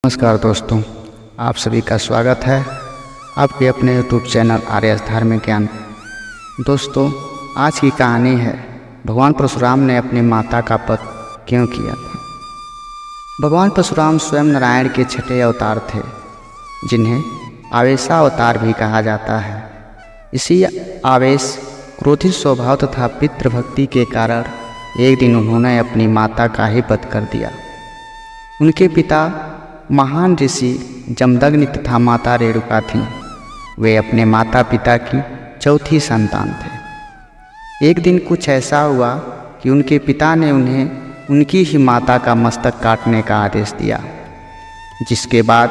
नमस्कार दोस्तों, आप सभी का स्वागत है आपके अपने यूट्यूब चैनल आर्यस धार्मिक ज्ञान। दोस्तों, आज की कहानी है भगवान परशुराम ने अपनी माता का वध क्यों किया था। भगवान परशुराम स्वयं नारायण के छठे अवतार थे, जिन्हें आवेशावतार भी कहा जाता है। इसी आवेश, क्रोधित स्वभाव तथा पितृभक्ति के कारण एक दिन उन्होंने अपनी माता का ही वध कर दिया। उनके पिता महान ऋषि जमदग्नि तथा माता रेणुका थीं। वे अपने माता पिता की चौथी संतान थे। एक दिन कुछ ऐसा हुआ कि उनके पिता ने उन्हें उनकी ही माता का मस्तक काटने का आदेश दिया, जिसके बाद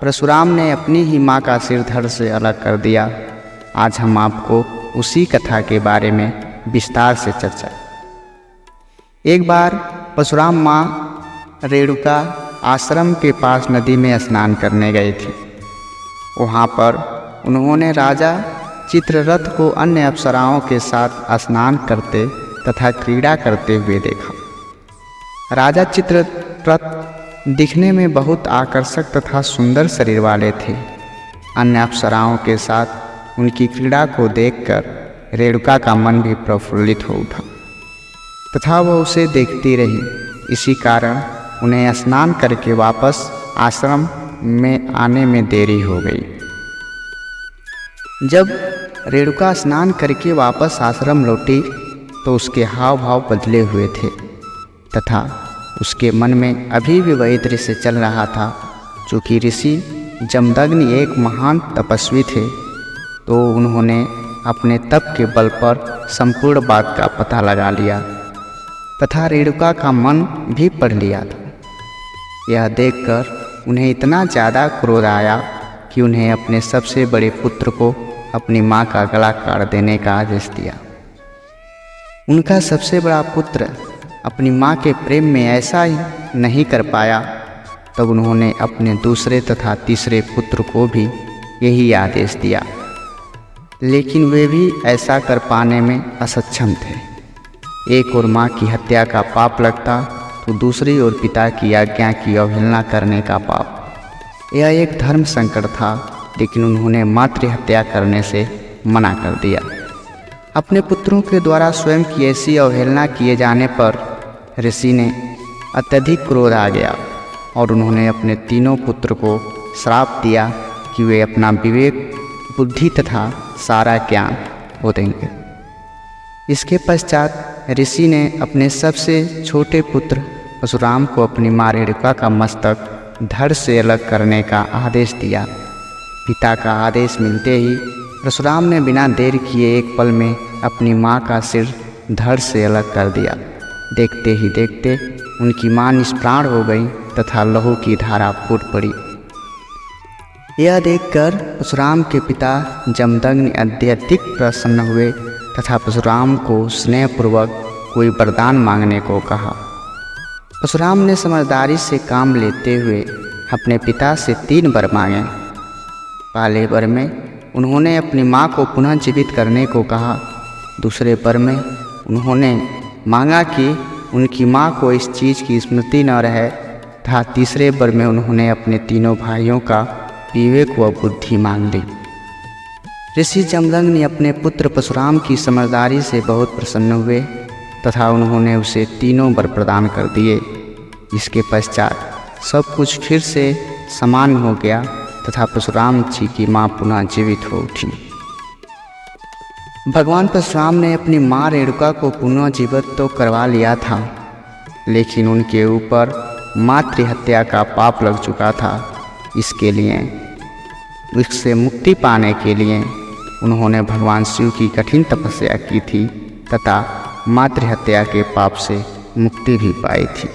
परशुराम ने अपनी ही माँ का सिर धड़ से अलग कर दिया। आज हम आपको उसी कथा के बारे में विस्तार से चर्चा। एक बार परशुराम माँ रेणुका आश्रम के पास नदी में स्नान करने गए थे। वहाँ पर उन्होंने राजा चित्ररथ को अन्य अप्सराओं के साथ स्नान करते तथा क्रीड़ा करते हुए देखा। राजा चित्ररथ दिखने में बहुत आकर्षक तथा सुंदर शरीर वाले थे। अन्य अप्सराओं के साथ उनकी क्रीड़ा को देखकर रेणुका का मन भी प्रफुल्लित हो उठा तथा वह उसे देखती रही। इसी कारण उन्हें स्नान करके वापस आश्रम में आने में देरी हो गई। जब रेणुका स्नान करके वापस आश्रम लौटी तो उसके हाव भाव बदले हुए थे तथा उसके मन में अभी भी वही दृश्य चल रहा था। चूँकि ऋषि जमदग्नि एक महान तपस्वी थे, तो उन्होंने अपने तप के बल पर संपूर्ण बात का पता लगा लिया तथा रेणुका का मन भी पढ़ लिया था। यह देखकर उन्हें इतना ज़्यादा क्रोध आया कि उन्हें अपने सबसे बड़े पुत्र को अपनी माँ का गला काट देने का आदेश दिया। उनका सबसे बड़ा पुत्र अपनी माँ के प्रेम में ऐसा ही नहीं कर पाया, तब उन्होंने अपने दूसरे तथा तीसरे पुत्र को भी यही आदेश दिया, लेकिन वे भी ऐसा कर पाने में असक्षम थे। एक और माँ की हत्या का पाप लगता तो दूसरी ओर पिता की आज्ञा की अवहेलना करने का पाप। यह एक धर्म संकट था, लेकिन उन्होंने मातृ हत्या करने से मना कर दिया। अपने पुत्रों के द्वारा स्वयं की ऐसी अवहेलना किए जाने पर ऋषि ने अत्यधिक क्रोध आ गया और उन्होंने अपने तीनों पुत्र को श्राप दिया कि वे अपना विवेक, बुद्धि तथा सारा ज्ञान खो देंगे। इसके पश्चात ऋषि ने अपने सबसे छोटे पुत्र परशुराम को अपनी माँ रेणुका का मस्तक धड़ से अलग करने का आदेश दिया। पिता का आदेश मिलते ही परशुराम ने बिना देर किए एक पल में अपनी माँ का सिर धड़ से अलग कर दिया। देखते ही देखते उनकी माँ निष्प्राण हो गई तथा लहू की धारा फूट पड़ी। यह देखकर परशुराम के पिता जमदग्नि अत्यधिक प्रसन्न हुए तथा परशुराम को स्नेहपूर्वक कोई वरदान मांगने को कहा। परशुराम ने समझदारी से काम लेते हुए अपने पिता से 3 वर मांगे। पहले वर में उन्होंने अपनी माँ को पुनः जीवित करने को कहा। दूसरे वर में उन्होंने मांगा कि उनकी माँ को इस चीज़ की स्मृति न रहे तथा तीसरे वर में उन्होंने अपने तीनों भाइयों का विवेक व बुद्धि मांग ली। ऋषि जमदग्नि अपने पुत्र परशुराम की समझदारी से बहुत प्रसन्न हुए तथा उन्होंने उसे 3 वर प्रदान कर दिए। इसके पश्चात सब कुछ फिर से समान हो गया तथा परशुराम जी की माँ पुनः जीवित हो उठी। भगवान परशुराम ने अपनी माँ रेणुका को पुनः जीवित तो करवा लिया था, लेकिन उनके ऊपर मातृ हत्या का पाप लग चुका था। इसके लिए, इससे मुक्ति पाने के लिए उन्होंने भगवान शिव की कठिन तपस्या की थी तथा मातृ हत्या के पाप से मुक्ति भी पाई थी।